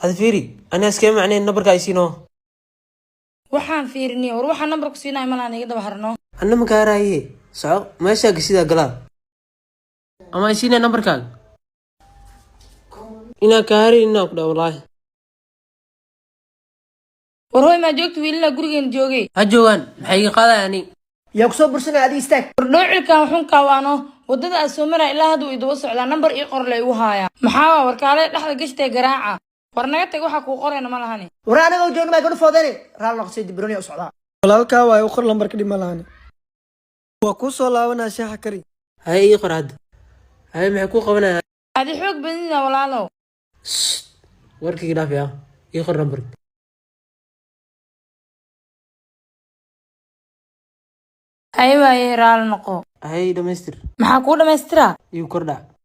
هذا فيري أنا أسكيم معني النبر كايسينو waxaan fiirinay war waxaan number ku siinay malaan iga daba harno أنا مكاراي صعب ما شاك سيدا قلا أما يسينا نمبر كان إنا كاري إنا أقول والله war hoy ma joogto wiilna gurigeena joogay هجوان حقيقة قاضي يعني يا كسب برسنا عادي استاك war dhowcilkan wuxuun kaawaano wadada aan soo maray ilaa hadda uu idoo socdaa number ii qor lay u haaya maxaa war kaale dhaxda gashtay garaaca war naga tag waxa ku qorayna ma lahani ورانا لو جون ما يكونوا فاضيين رال نقصي دبروني وصعدا walaalkaa waa u qor lambarka dhib ma lahani waa kuu soo laabanaa shaaxa kari هاي قراد هاي محكو قبنا adi xoog badina walaalo وركي قداف يا يخر نمبر ay waaye raal noqo هاي دمستر maxaa kuu dhammaystiraa يو كردا